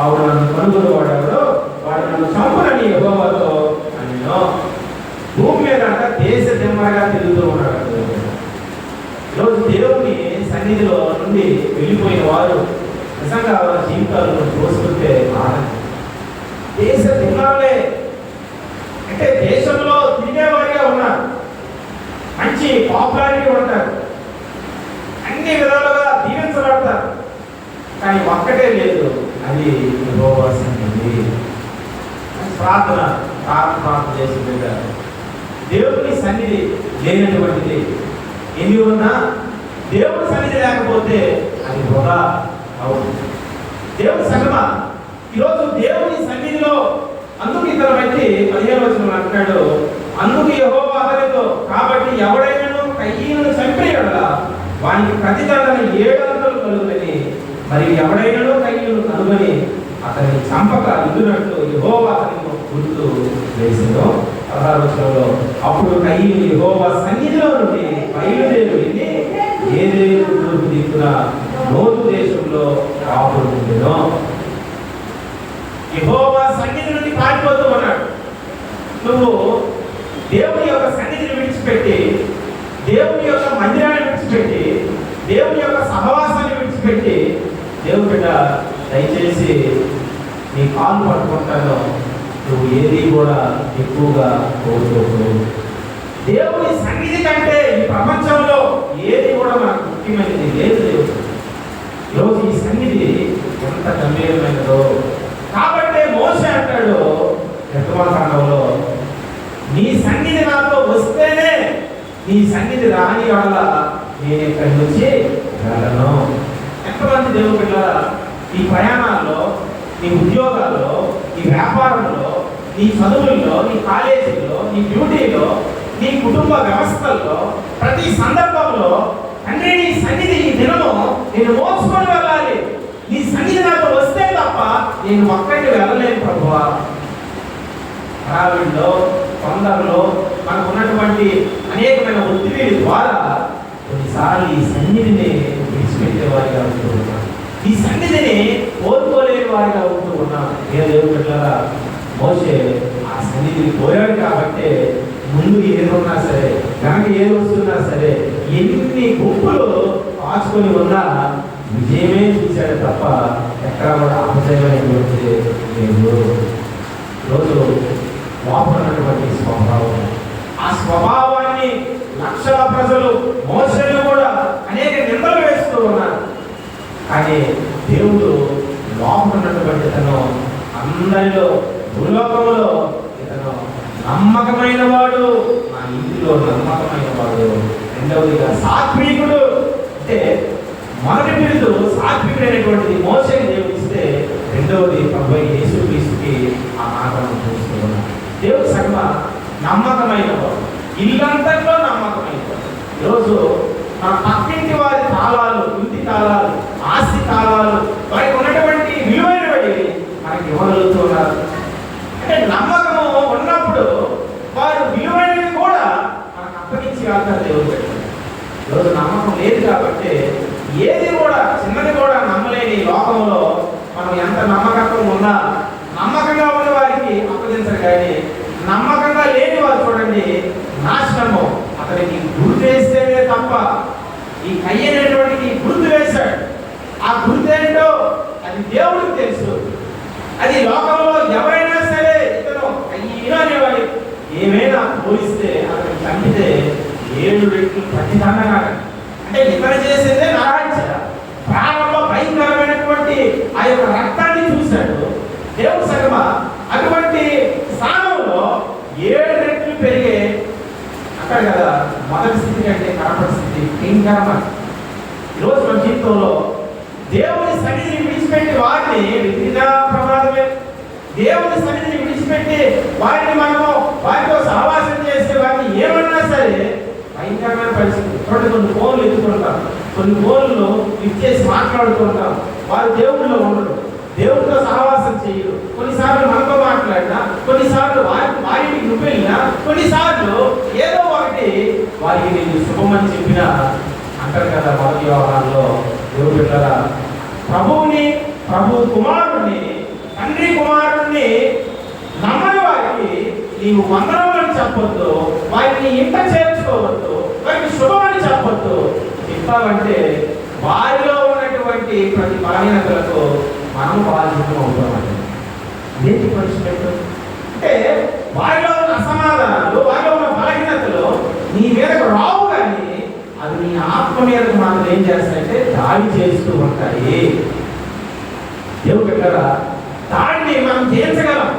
B: ఆవిడ నన్ను కనుగొని వాడెవడో వాడు నన్ను చంపునని యెహోవాతో అనినో. భూమి మీద దేశ దిమ్మగా తిరుగుతూ ఉన్నాడు. ఈరోజు దేవుని సన్నిధిలో నుండి వెళ్ళిపోయిన వారు నిజంగా వారి జీవితాలను చూసుకుంటే దేశ దిమ్మలే, అంటే దేశంలో తిరిగేవారిగా ఉన్నారు, మంచి పాపులారిటీ ఉంటారు, అన్ని విధాలుగా దీవించబడతారు. కానీ ఒక్కటే లేదు, అది యెహోవా సన్నిధి. ప్రార్థన చేసింది. దేవుని సన్నిధి లేనటువంటిది ఎన్ని ఉన్నా దేవుని సన్నిధి లేకపోతే అది వృధా అవును. దేవుని సంగమా, ఈరోజు దేవుని సన్నిధిలో అందుకు ఇతర వ్యక్తి 15వ వచనం అంటాడు, అందుకు యెహోవా అతనితో కాబట్టి ఎవడైనాను కయ్యను చంపేయడలా వానికి ప్రతిదండన 700 కలుగునని, మరి ఎవడైనాను కయ్యను కనుగొని అతన్ని చంపక ఇల్లునట్లు యెహోవా అతనికి గుర్తు వేసిందో. 16వ వచనంలో అప్పుడు కయ్యను యెహోవా సన్నిధిలో నుండి బయలుదేరి ఏదేను తూర్పు దిక్కున నోదు దేశంలో కాపురం ఉండెను. యెహోవా సన్నిధి నుండి పారిపోతూ ఉన్నాడు. నువ్వు దేవుని యొక్క సన్నిధిని విడిచిపెట్టి, దేవుని యొక్క మందిరాన్ని విడిచిపెట్టి, దేవుని యొక్క సహవాసాన్ని విడిచిపెట్టి, దేవుని బిడ్డ దయచేసి నీ కాలు పట్టుకుంటాను, నువ్వు ఏది కూడా ఎక్కువగా కోరుకోకు. దేవుని సన్నిధి కంటే ఈ ప్రపంచంలో ఏది కూడా మనకు ముఖ్యమైనది లేదు. ఈరోజు ఈ సన్నిధి ఎంత గంభీరమైనదో. కాబట్టే మోషే అంటాడు నిర్గమకాండంలో, నీ సన్నిధి నాతో వస్తేనే, నీ సన్నిధి రాని వల్ల నేను ఇక్కడి నుంచి వెళ్ళను. ఎంతమంది దేవుని బిడ్డలారా ఈ ప్రయాణాల్లో, నీ ఉద్యోగాల్లో, నీ వ్యాపారంలో, నీ చదువుల్లో, నీ కాలేజీలో, నీ డ్యూటీలో, నీ కుటుంబ వ్యవస్థల్లో, ప్రతి సందర్భంలో తండ్రి నీ సన్నిధి ఈ దినము నేను మోసుకొని వెళ్ళాలి, నీ సన్నిధి నాకు వస్తే తప్ప నేను ఒక్కడికి వెళ్ళలేను ప్రభువా. హడావిడిలో, తొందరలో మనకు ఉన్నటువంటి అనేకమైన ఒత్తిడి ద్వారా కొన్నిసార్లు ఈ సన్నిధిని విడిచిపెట్టేవారిగా ఉంటున్నాం. ఈ సన్నిధిని కోరుకోలేని వారిగా ఉంటూ ఉన్నాం. దేవుడు బిడ్డలారా, మోషే ఆ సన్నిధిని కోరాడు కాబట్టి ముందు ఏదున్నా సరే, కనుక ఏది వస్తున్నా సరే, ఎన్ని గుంపులు కాచుకొని ఉన్నా విజయమే చూశాడు తప్ప ఎక్కడ కూడా అపజయమైనటువంటి లేదు. రోజు లోపలన్నటువంటి స్వభావం, ఆ స్వభావాన్ని లక్షల ప్రజలు మోసలు కూడా అనేక నిందలు వేస్తూ ఉన్నారు. కానీ దేవుడు లోపలన్నటువంటి తను అందరిలో భూలోకంలో ఇతను నమ్మకమైన వాడు, నా ఇంటిలో నమ్మకమైన వాడు. రెండవదిగా సాత్వికుడు, అంటే మొదటి పిలుపు సాత్వికుడైనటువంటిది మోషేకి దేవుడు ఇస్తే, రెండవది ప్రభువైన యేసుక్రీస్తుకి ఆ మాటను చూస్తూ ఉన్నాడు. దేవుడు సర్వ నమ్మకమైన వాడు, ఇల్లంతట్లో నమ్మకమైన వాడు. ఈరోజు మన పక్కింటి వారి తాళాలు, ఇంటి తాళాలు, ఆస్తి తాళాలు, వారికి ఉన్నటువంటి విలువైనవి మనకి ఇవ్వగలుగుతున్నారు. అంటే నమ్మకము ఉన్నప్పుడు వారు విలువైనవి కూడా మనకు అప్పగించి వెళ్తారు దేవుడు పెట్టారు. ఈరోజు నమ్మకం లేదు కాబట్టి ఏది కూడా చిన్నది కూడా నమ్మలేని లోకంలో మనం ఎంత నమ్మకత్వం ఉన్నా నమ్మకంగా ఉన్న వారికి అప్పగించరు. కానీ నమ్మకంగా లేని వారు చూడండి, నాశనము. అతనికి గుర్తు వేస్తేనే తప్ప, ఈ కయ్యనేటువంటికి గుర్తు వేశాడు. ఆ గుర్తు ఏంటో అది దేవుడికి తెలుసు. అది లోకంలో ఎవరైనా సరే ఇతను అయ్యినా అనేవాడి ఏమైనా పోలిస్తే అతను చంపితే 7 రెట్లు ప్రతిదండగా. అంటే ఇతను చేసేదే నరహత్య. ప్రాణంలో భయంకరమైనటువంటి ఆ యొక్క రక్తాన్ని చూశాడు దేవుడు సగమ. అటువంటి స్థానంలో 7 రెట్లు పెరిగే అక్కడ కదా మొదటి స్థితి కంటే కనపడి స్థితి భయంకరమైన. ఈరోజు మన జీవితంలో దేవుని సన్నిధిని విడిచిపెట్టి వారిని విధిగా ప్రమాదమే. దేవుని సన్నిధిని విడిచిపెట్టి వారిని మనము వారితో సహవాసం చేస్తే వారిని ఏమన్నా సరే భయంకరమైన పరిస్థితి. కొన్ని ఫోన్లు ఎత్తుకుంటాం, కొన్ని ఫోన్లు ఇచ్చేసి మాట్లాడుతుంటాం. వారు దేవుడిలో ఉండరు, దేవుడితో సహవాసం చేయరు. కొన్నిసార్లు మనతో మాట్లాడినా, కొన్నిసార్లు వారికి నువ్వు వెళ్ళినా, కొన్నిసార్లు ఏదో ఒకటి వారికి నేను శుభమని చెప్పినా అంటారు కదా మొదటి వ్యవహారంలో. దేవుడు బిడ్డలారా, ప్రభువుని, ప్రభు కుమారుడిని, తండ్రి కుమారుడిని నమ్మని వారికి నీవు వందనమని చెప్పొద్దు, వారిని ఇంట చేర్చుకోవద్దు, వారికి శుభమని చెప్పొద్దు. చెప్పాలంటే వారిలో ఉన్నటువంటి ప్రతి బలహీనతలకు మనం బాధ్యత అవుతామండి. ఏంటి పరిస్థితి అంటే వారిలో ఉన్న అసమాధానాలు, వారిలో ఉన్న బలహీనతలు నీ మీదకు రావు, కానీ అది నీ ఆత్మ మీదకు మాత్రం ఏం చేస్తాయంటే దాడి చేస్తూ ఉంటాయి. దేవుడు దగ్గర దాడిని మనం జయించగలం,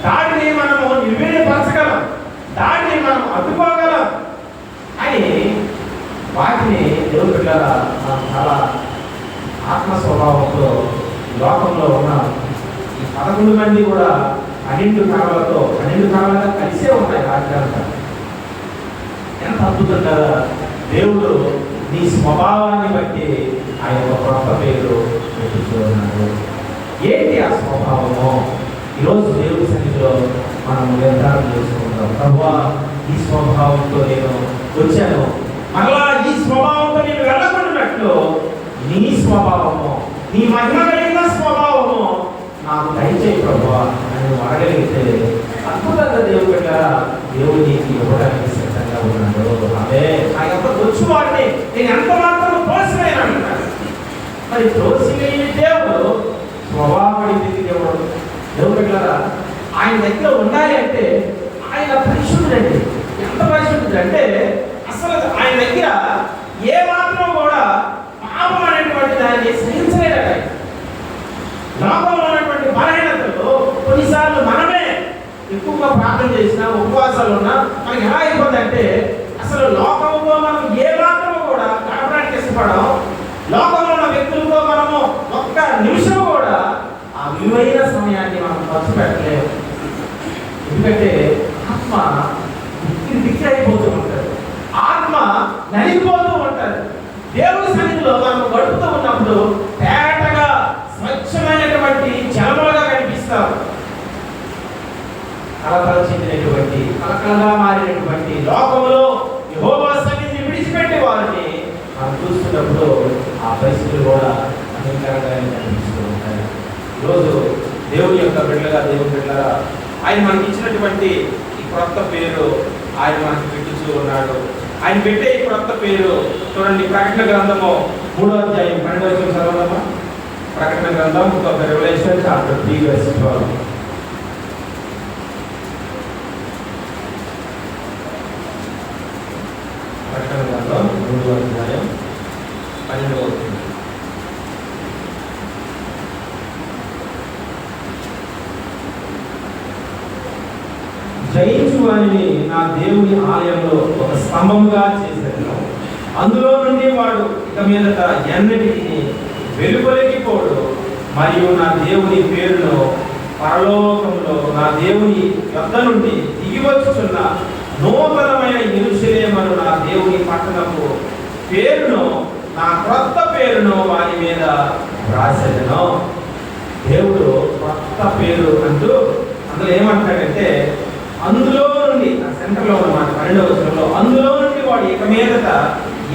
B: దాడిని మనము నిర్వీర్యపరచగలం, దాడిని మనం అడ్డుకోగలం అని వాటిని దేవుడు దగ్గర మనం చాలా ఆత్మ స్వభావంతో లోకంలో ఉన్న ఈ 11 మంది కూడా 12 కళలుగా కలిసే ఉంటాయి. రాజ్యాంగం ఎంత అద్భుతం కదా. దేవుడు నీ స్వభావాన్ని బట్టి ఆయన ఒక కొత్త పేరు పెట్టుకున్నాడు. ఏంటి ఆ స్వభావము? ఈరోజు దేవుడి సన్నిధిలో మనం నిర్ధారణ చేసుకుంటాం. ప్రభువా, ఈ స్వభావంతో నేను వచ్చాను, మరలా ఈ స్వభావంతో నేను వెళ్ళకుండాట్లు నీ స్వభావము, నీ మహిమ కలిగిన స్వభావము నాకు దయచేయి ప్రభువా అని అడగలిగితే అద్భుతంగా దేవుడు పెట్టారా, దేవుడు నీకు ఇవ్వడానికి సిద్ధంగా ఉన్నాడు. అదే ఆ యొక్క వచ్చు వాడిని నేను ఎంత మాత్రం తోసివేయను అంటారు. మరి తోసివేయని దేవుడు స్వభావం దేవుడు. దేవుడు పెట్టారా, ఆయన దగ్గర ఉండాలి అంటే ఆయన పరిశుద్ధుడండి. ఎంత పరిశుద్ధుడు అంటే అసలు ఆయన దగ్గర ఏ మాత్రం కూడా పాపం అనేటువంటి దాన్ని సహించలేదట. లోకంలో ఉన్నటువంటి బలహీనతలు కొన్నిసార్లు మనమే ఎక్కువగా ప్రార్థన చేసినా, ఉపవాసాలు ఉన్నా మనకి ఎలా అయిపోతుంది అంటే అసలు లోకంలో మనం ఏ మాత్రము కూడా గడపడానికి ఇష్టపడం, లోకంలో ఉన్న వ్యక్తులతో మనము ఒక్క నిమిషం కూడా ఆ విలువైన సమయాన్ని మనం ఖర్చు పెట్టలేము. ఎందుకంటే ఆత్మ దిక్కి అయిపోతూ ఉంటారు, ఆత్మ నలిగిపోతూ ఉంటారు. దేవుడి సన్నిధిలో మనం గడుపుతూ ఉన్నప్పుడు తేటగా స్వచ్ఛమైనటువంటి జలములుగా కనిపిస్తాం. కలకల చెందినటువంటి, కలకలగా మారినటువంటి లోకంలో యెహోవా సన్నిధిని విడిచిపెట్టే వారిని మనం చూస్తున్నప్పుడు ఆ పరిస్థితులు కూడా భయంకరంగా కనిపిస్తూ ఉంటాయి. ఈరోజు దేవుని యొక్క దేవుని బిడ్డగా ఆయన మనకి ఇచ్చినటువంటి ఈ క్రొత్త పేరు ఆయన మనకి పెట్టుచూ ఉన్నాడు. ఆయన పెట్టే ఈ క్రొత్త పేరు చూడండి, ప్రకటన గ్రంథము 3వ అధ్యాయం 12వ వచనం చదవమ్మా. ప్రకటన గ్రంథం రెవల్యూషన్ చాప్టర్ 3 verse 12. ప్రకటన గ్రంథం 3వ అధ్యాయం 12వ వచనం. జయించు వారిని నా దేవుని ఆలయంలో ఒక స్తంభముగా చేశాను. అందులో నుండి వాడు ఇక మీదట ఎన్నటికి వెలుపలికి పోడు. మరియు నా దేవుని పేరును పరలోకంలో నా దేవుని యొద్ద నుండి దిగివచ్చుచున్న నూతనమైన యెరూషలేమును నా దేవుని పట్టణపు పేరును, నా క్రొత్త పేరును వారి మీద రాసేదను. దేవుడు క్రొత్త పేరు అంటూ అందులో ఏమంటాడంటే, అందులో నుండి ఆ సెంటర్లో ఉన్నమాట 12వ వచనంలో, అందులో నుండి వాడు ఇక మీదట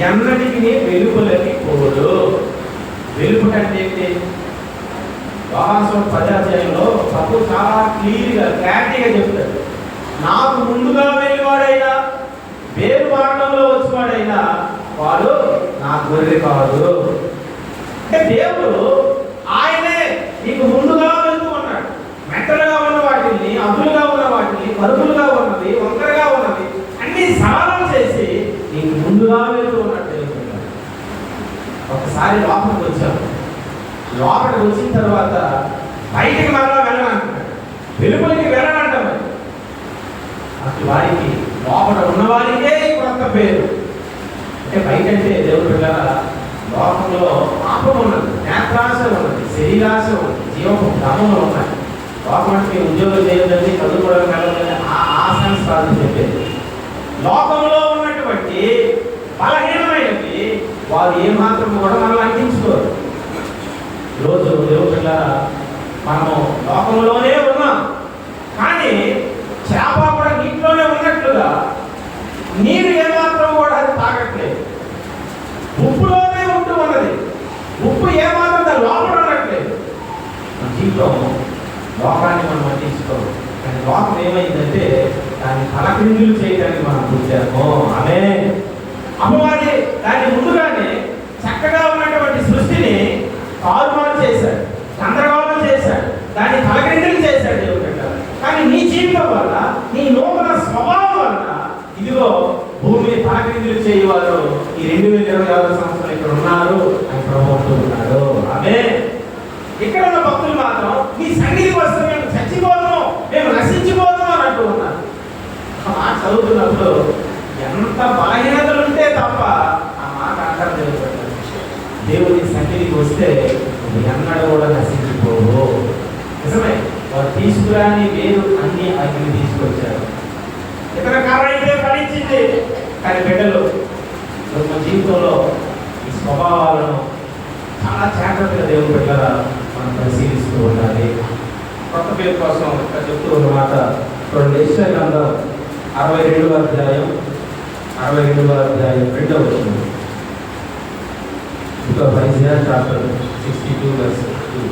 B: ఎన్నటికి వెలుపలకి పోడు. వెలుపుట అంటే ఏంటి? యోహాను 10వ అధ్యాయంలో ప్రభు చాలా క్లారిటీగా చెప్తాడు. నాకు ముందుగా వెళ్ళివాడైనా వేరు మార్గంలో వచ్చివాడైనా వాడు నా గొర్రె కాదు. అంటే దేవుడు ఆయనే నీకు ముందుగా వెళ్తూ ఉన్నాడు. మెట్టలుగా ఉన్న వాటిని, అదులుగా ఉన్న వాటిని, పరుగులుగా ఉన్నవి, వంకరగా ఉన్నవి అన్ని సమానం చేసి నీకు ముందుగా వెళ్తూ ఉన్నట్టు. ఒకసారి లోపలికి వచ్చాము. లోపలికి వచ్చిన తర్వాత బయటికి మరలా వెళ్ళాలంటున్నాడు, వెలుపలికి వెళ్ళాలంటాం. అటు వారికి లోపల ఉన్న వారికే కొత్త పేరు. అంటే బయట అంటే దేవుడు పిల్లల లోకంలో పాపం ఉన్నది, నేత్రాశ ఉన్నది, శరీరాశ ఉన్నది, జీవము దమములు ఉన్నాయి. లోకమంటే ఉద్యోగం చేయదండి, చదువుకోవడం వెళ్ళదండి, ఆ ఆశను సాధన చెప్పేది. లోకంలో ఉన్నటువంటి బలహీనమైనవి వారు ఏమాత్రం కూడా మనల్ని అందించుకోరు. ఈరోజు దేవుడు పిల్లల మనము లోకంలోనే ఉన్నాం, కానీ చేప కూడా నీటిలోనే ఉన్నట్లుగా నీరు ఏమాత్రం కూడా అది తాగట్లేదు. ఉప్పులోనే ఉంటూ ఉన్నది, ఉప్పు ఏమాత్రం దాని లోపల ఉండట్లేదు. మన జీవితం లోకాన్ని మనం అందించుకోము, కానీ లోకం ఏమైందంటే దాన్ని తలక్రిందులు చేయడానికి మనం పుట్టాము. ఆమె అమ్మవారి దాన్ని ముందుగానే చక్కగా ఉన్నటువంటి సృష్టిని తారుమారు చేశాడు, గందరగోళం చేశాడు, దాన్ని తలక్రిందులు చేశాడు దేవుడు. కానీ నీ జీవితం వల్ల, నీ నూతన స్వభావం వల్ల ఇదిగో భూమిని తలక్రిందులు చేయవారు ఈ 2026 సంవత్సరాలు ఇక్కడ ఉన్నారు అని ప్రభుత్వం ఉన్నాడు. ఆమె ఇక్కడ ఉన్న భక్తులు మాత్రం నీ సన్నిధి వస్తే మేము చచ్చిపోతాము, మేము నశించిపోతాము అని అంటూ ఉన్నారు. ఆ మాట చదువుతున్నప్పుడు ఎంత బలహీనతలు ఉంటే తప్ప ఆ మాట అంటారు దేవుడు. దేవుని సన్నిధికి వస్తే ఎన్నడూ కూడా నశించిపోవు. నిజమే, వారు తీసుకురాని వేరు అన్ని అగ్ని తీసుకొచ్చారు. ఇతర కారణం అయితే ఫలించింది, కానీ బిడ్డలు మన జీవితంలో ఈ స్వభావాలను చాలా జాగ్రత్తగా దేవుని బిడ్డల మనం పరిశీలిస్తూ ఉండాలి. కొత్త పేరు కోసం ఇక్కడ చెప్తూ ఉన్నమాట చూడండి. యెషయా గ్రంథం 62వ అధ్యాయం 2వ వచనం. Isaiah chapter 62 verse 2.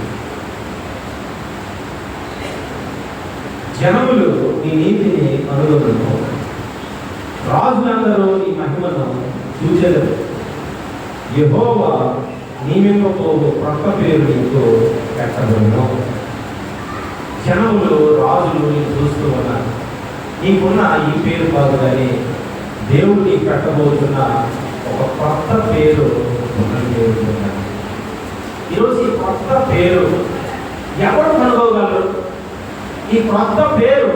B: జనములు నీ నీతిని కనుగొనును, రాజులందరూ నీ మహిమను చూచెదరు. యెహోవా నియమింపబోవు క్రొత్త పేరు నీకు పెట్టబడును. జనములు, రాజులు నీకు చూస్తూ ఉన్నారు. నీకున్న ఈ పేరు కాదు, కానీ దేవుడు నీకు పెట్టబోతున్న ఒక కొత్త పేరు ఉన్నాడు. ఈరోజు ఈ కొత్త పేరు ఎవరు కనుగోగలరు? ఈ కొత్త పేరు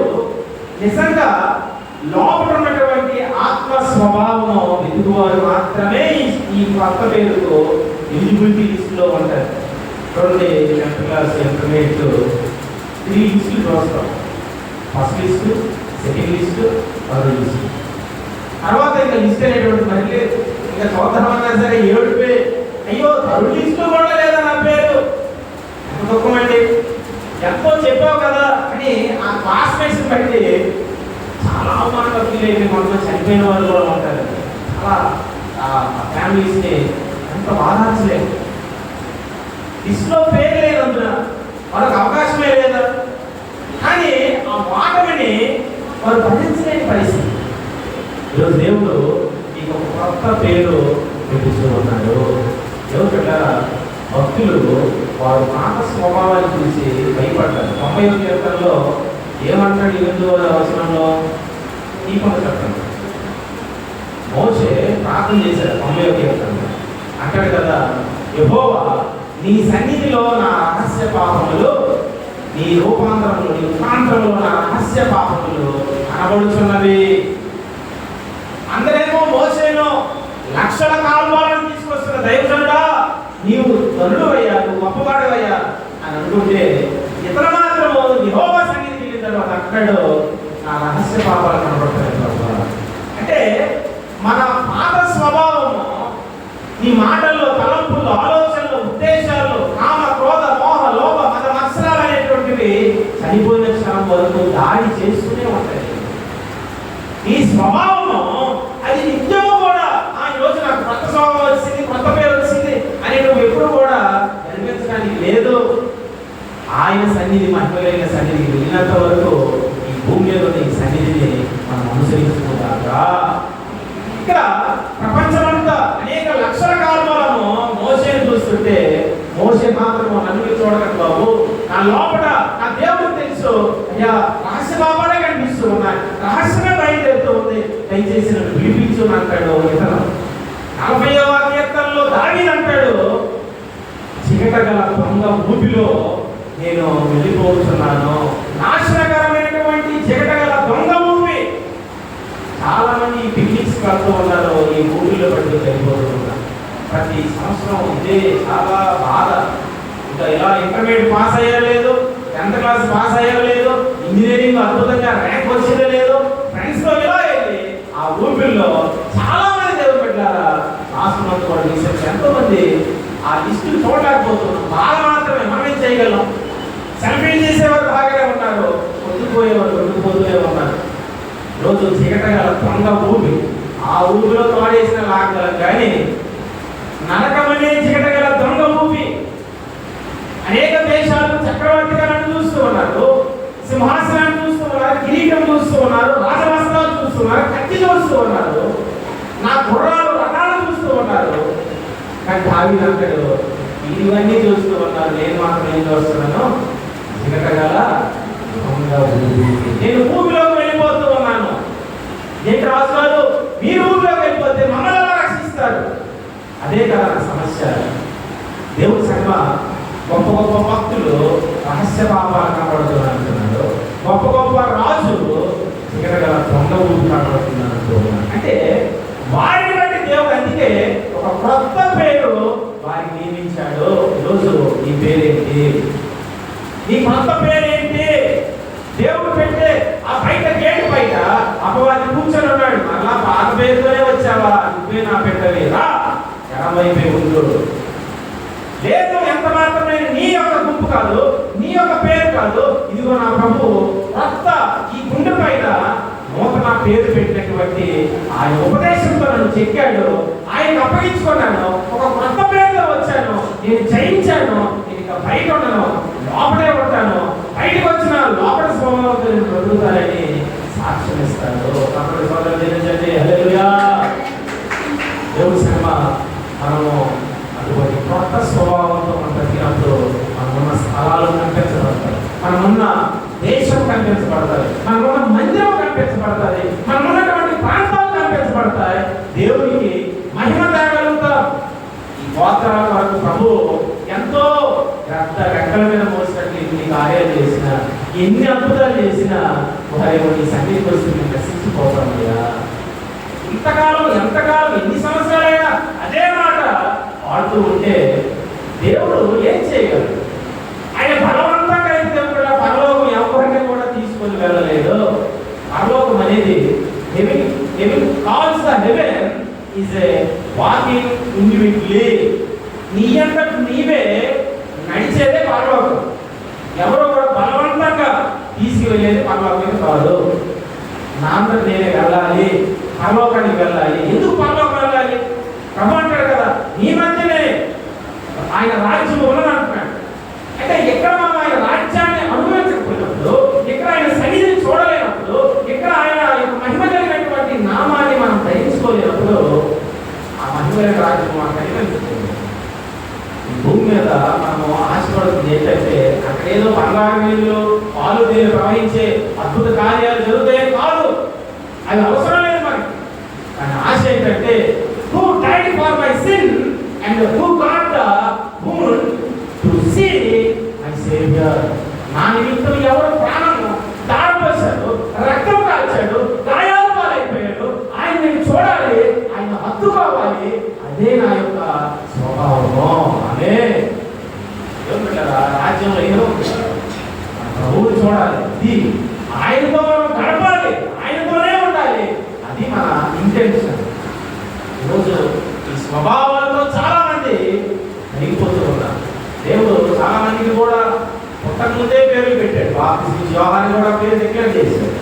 B: నిజంగా లోపల ఉన్నటువంటి ఆత్మ స్వభావము వెతుకువారు మాత్రమే ఈ కొత్త పేరుతో ఎలిజిబిలిటీ లిస్టులో ఉంటారు. చూడండి, 10th క్లాస్ ఇంటర్మీడియట్ 3 లిస్టులు చూస్తాం. First list, second list, third list. తర్వాత ఇంకా లిస్ట్ అనేటువంటి మళ్ళీ ఇంకా చూద్దామన్నా సరే ఏడుపే, అయ్యో థర్డ్ లిస్టులో కూడా లేదా నా పేరు, ఎంత దుఃఖమండి. ఎంతో చెప్పావు కదా అని ఆ క్లాస్మేట్స్ బట్టి చాలా అవమానంగా ఫీల్ అయిపోయి కొంతమంది చనిపోయిన వాళ్ళు కూడా ఉంటారు. చాలా ఫ్యామిలీస్ని ఎంత బాధించలేదు. లిస్టులో పేరు లేనందున వాళ్ళకి అవకాశమే లేదా. కానీ ఆ మాట విని వారు భరించలేని పరిస్థితి. ఈరోజు దేవుడు నీకు ఒక కొత్త పేరు పెట్టిస్తూ ఉన్నాడు. ఎవరు పెట్టారా? భక్తులు వారు మాట స్వభావాన్ని చూసి భయపడ్డారు. 90వ కీర్తనలో ఏమంటాడు? 8వ వచనంలో ఈ పని చెప్పండి. మోషే ప్రార్థన చేశాడు 90వ కీర్తనలో. అంటాడు కదా, యెహోవా నీ సన్నిధిలో నా రహస్య పాపములు, నీ రూపాంతరములు, నీ రూపాంతరంలో నా రహస్య పాపములు కనబడుచున్నవి. అందరేమో మోషేను లక్షల కాల్వాలను తీసుకొస్తున్న దైవజనుడా, నీవు ధనుడు అయ్యా, నువ్వు గొప్పవాడవయ్యా అని అనుకుంటే, ఇతరు మాత్రము యెహోవా సన్నిధికి వెళ్ళిన తర్వాత అక్కడు నా రహస్య పాపాలు కనబడతాయి. అంటే మన పాత స్వభావము, నీ మాటల్లో, తలంపులు, ఆలోచనలు, ఉద్దేశాలు, కామ, క్రోధ, మోహ, లోభ, మత మత్సరాలు అనేటువంటివి చనిపోయిన క్షణం వరకు దాడి చేస్తూనే ఉంటాయి. ఈ స్వభావము అది నిత్యము కూడా ఈ రోజు నాకు కొత్త స్వభావం వచ్చింది, కొత్త పేరు వచ్చింది అని నువ్వు ఎప్పుడు కూడా కనిపించడానికి లేదు. ఆయన సన్నిధి, మహిమలైన సన్నిధికి వెళ్ళినంత వరకు ఈ భూమి మీద నీ సన్నిధిని మనం అనుసరించుకుందాకా. ఇక్కడ ప్రపంచమంతా అనేక లక్షల కాలంలో మోషేని చూస్తుంటే, మోషే మాత్రం నన్ను చూడగలరు బాబు, నా లోపల నా దేవుడు తెలుసు అయ్యా, రహస్య బాబానే కనిపిస్తూ ఉన్నాయి, రహస్యమే బయలుదేరుతూ ఉంది, దయచేసి నన్ను విడిపించు అంటాడు. ఇతను 40వ కీర్తనలో దావీదు అంటాడు, చికట గల దొంగ ఊపిలో నేను వెళ్ళిపోతున్నాను. నాశనకరమైనటువంటి చికట గల దొంగ ఊపి. చాలా మంది పిక్నిక్స్ వెళ్తూ ఉన్నారు, ఈ ఊపిలో పట్టి వెళ్ళిపోతూ ఉన్నారు. ప్రతి సంవత్సరం ఇదే చాలా బాధ. ఇంకా ఇలా ఇంటర్మీడియట్ పాస్ అయ్యలేదు, 10th క్లాస్ పాస్ అయ్యలేదు, ఇంజనీరింగ్ అద్భుతంగా ర్యాంక్ వచ్చేదే లేదు, ఫ్రెండ్స్తో ఇలా వెళ్ళి ఆ ఊపిల్లో చాలా మంది దేవుడు పెట్టారా. లాస్ట్ మంత్ కూడా రీసెర్చ్ ఎంతో మంది ఆ లిస్టులు చూడలేకపోతున్నాం. బాగా మాత్రమే మనం ఏం చేయగలం. సెల్ఫీ చేసేవారు బాగానే ఉన్నారు, కొట్టుకుపోయేవారు కొట్టుకుపోతూనే ఉన్నారు. రోజు చీకటగల దొంగ ఊపి, ఆ ఊపిలో తోడేసిన లాగలం కానీ నరకమనే చీకటగల దొంగ ఊపి. అనేక దేశాలు చక్రవర్తిగా నన్ను చూస్తూ ఉన్నారు, సింహాసనాన్ని చూస్తూ ఉన్నారు, కిరీటం చూస్తూ ఉన్నారు, రాజవస్త్రాలు చూస్తున్నారు, కత్తి చూస్తూ ఉన్నారు, నా గుర్రాలు రథాలు చూస్తూ ఉన్నారు. కానీ దావీదు అంటాడు, ఇవన్నీ చూస్తూ ఉన్నారు, నేను మాత్రం ఏం చూస్తున్నాను? చీకటగల దొంగ ఊపి. నేను ఊపిలోకి వెళ్ళిపోతూ ఉన్నాను. ఏంటి రాజుగారు, మీరు ఊపిలోకి వెళ్ళిపోతే మమ్మల్ని ఎలా రక్షిస్తారు? అదే కదా నా సమస్య. దేవుడి సంగమ గొప్ప గొప్ప భక్తులు రహస్య పాపాలు కనబడుతున్నారు అంటున్నాడు. గొప్ప గొప్ప రాజు ఇక్కడ గల దొంగ ఊపి కనబడుతున్నారు అంటున్నాడు. అంటే వారిని బట్టి దేవుడు అందుకే ఒక కొత్త పేరు వారికి నియమించాడు. ఈరోజు నీ పేరేంటి? నీ కొత్త పేరేంటి? దేవుడు పెట్టే ఆ బయట గేట్ బయట అపవాది కూర్చొని ఉన్నాడు. మళ్ళా పాత పేరుతోనే వచ్చావా? నువ్వే నా పెట్టలేదా? ఎడమవైపే ఉండు. లేదు, ఎంత మాత్రమే నీ యొక్క గుంపు కాదు, నీ యొక్క పేరు కాదు, ఇదిగో నా ప్రభు కొత్త ఈ గుండె పైన నూతన పేరు పెట్టినటువంటి ఆయన ఉపదేశంతో నన్ను చెక్కాడు. ఆయనకు అప్పగించుకున్నాను, ఒక కొత్త పేరుతో వచ్చాను, నేను జయించాను. నేను ఇక బయట ఉండను, లోపలే ఉంటాను. బయటకు వచ్చిన లోపల స్వభావంతో నేను బ్రతుకుతానని సాక్ష్యం ఇస్తాడు. అప్పుడు సోదరులు ఏంటంటే హల్లెలూయా. దేవుడి శ్రమ మనము అటువంటి కొత్త స్వభావంతో మనం బ్రతికినప్పుడు మనమున్న స్థలాలు కనిపించబడతాయి, మనమున్న దేశం కనిపించబడతాయి, మనమున్న మందిరం కనిపించబడతాయి, మనమున్నటువంటి ప్రాంతాలు కనిపించబడతాయి. దేవునికి మహిమ తేగలుగుతాం. ఈ గోత్రాల వరకు ప్రభు ఎంతో రెక్కల మీద మోసినట్లు ఇన్ని కార్యాలు చేసిన, ఎన్ని అద్భుతాలు చేసినా వారి నీ సన్నిధికి వస్తే మేము నశించిపోతామయ్యా. ఇంతకాలం ఎంతకాలం ఎన్ని సంవత్సరాలైనా అదే మాట పాడుతూ ఉంటే దేవుడు ఏం చేయగలడు? ఆయన బలవంతంగా అయితే దేవుడు పరలోకం ఎవరిని కూడా తీసుకొని వెళ్ళలేదు. పరలోకం అనేది heaven calls the heaven is a walking individually. నీ అంతట నీవే నడిచేదే పరలోకం. ఎవరో కూడా బలవంతంగా తీసుకువెళ్ళేది పరలోకం కాదు. నా అంతట నేనే వెళ్ళాలి, పరలోకానికి వెళ్ళాలి. ఎందుకు పరలోకం వెళ్ళాలి? ప్రభు అంటాడు కదా, నీ మధ్యనే ఆయన రాజ్యం ఉన్నదంటున్నాడు. అద్భుత కార్యాలు జరుగుతాయని కాదు, అది అవసరం లేదు మనకి. కానీ ఆశ ఏంటంటే who died for my sin and who got the wound to see my saviour. నా నిమిత్తం ఎవరు ప్రాణము దారిపోశాడు, రక్తం కాల్చాడు, గాయాలు పాలైపోయాడు, ఆయన నేను చూడాలి, ఆయన హత్తుకోవాలి, అదే నా యొక్క స్వభావము. అదే రాజ్యంలో ఏదో ప్రభువుని చూడాలి, ఇది ఆయనతో మనం గడపాలి, ఆయనతోనే ఉండాలి, అది మన ఇంటెన్షన్. ఈరోజు ఈ స్వభావాలతో చాలా మంది నలిగిపోతూ ఉన్నారు. దేవుడు చాలా మందికి కూడా పుట్టక ముందే పేర్లు పెట్టాడు. బాప్తిస్మ యోహాను కూడా పేరు డిక్లేర్ చేశాడు.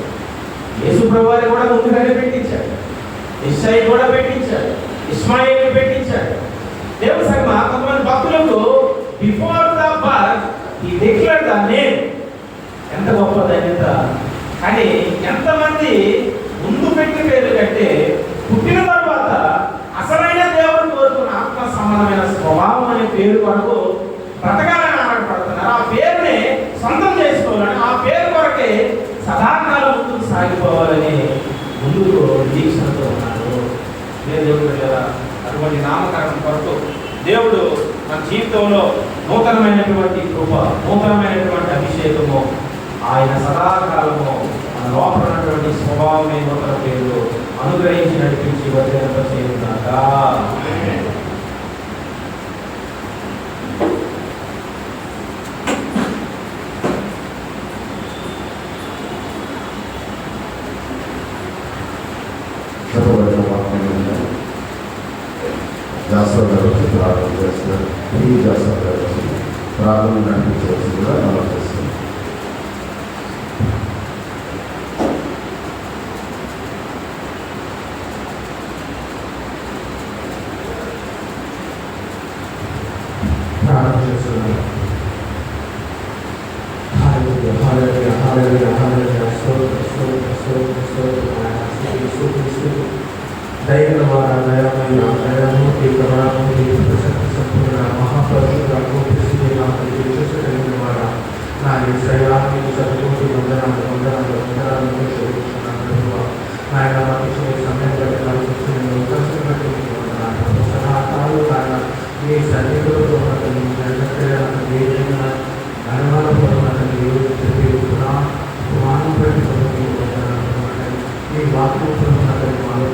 B: యేసు ప్రభువారిని కూడా ముందుగానే పెట్టించాడు. ఇశ్రాయి కూడా పెట్టించాడు, ఇస్మాయిల్ పెట్టించాడు. దేవుడు సంగమా కొంతమంది భక్తులకు బిఫోర్ ద బర్త్ ఈ డిక్లేర్ ద నేమ్. ఎంత గొప్ప ధన్యత. కానీ ఎంతమంది ముందు పెట్టిన పేరు కంటే పుట్టిన తర్వాత అసలైన దేవుడు కోరుకున్న ఆత్మ సంబంధమైన స్వభావం అనే పేరు కొరకు బ్రతకాలని ఆడపడుతున్నారు. ఆ పేరుని సొంతం చేసుకోవాలని, ఆ పేరు కొరకే సదాకాలం ముందుకు సాగిపోవాలని ముందుకు దీక్షతో ఉన్నారు. దేవుడు కదా అటువంటి నామకరణం కొరకు దేవుడు మన జీవితంలో నూతనమైనటువంటి కృప, నూతనమైనటువంటి అభిషేకము, ఆయన సదాకాలము మన లోపల ఉన్నటువంటి స్వభావం నూతన పేరు అనుగ్రహించి నడిపించి వర్ధింపచేయుగాక.
D: జాస్వర్ గారు వచ్చి ప్రార్థన చేస్తున్నారు. ఈ జాస్వర్ గారు వచ్చి ప్రార్థన నడిపించవలసిందిగా మనం చేస్తున్నాం.
A: ప్రార్థన చేస్తున్నాను. హల్లెలూయా, హల్లెలూయా, హల్లెలూయా, హల్లెలూయా. స్తోత్రం, స్తోత్రం, స్తోత్రం, స్తోత్రం నాయనా. స్తుతి, స్తుతి, స్తుతి. దయగల వారా, దయామయ, దయామూర్తి, కరుణామూర్తి, ప్రశస్తి సంపూర్ణ, మహాపరిశుద్ధ, గోపిస్తున్న నాకు విశ్వసనీయ వారా, నా శ్రేయానికి సరిపోతు వందనాలు, వందనాలు, వందనాలు చెల్లిస్తున్నాను ప్రభువా. నాయన మాకు సమయం పెట్టాలి, నేను కష్టపడి వందనాలు. సదాకాలు నాయన మీ సన్నిధిలో ఉన్నతని జనక్రియలను అనుమానపూర్వకని చెప్పి పురాణం పెట్టుకుని మీ వాక్యం ఉన్నతని మాలో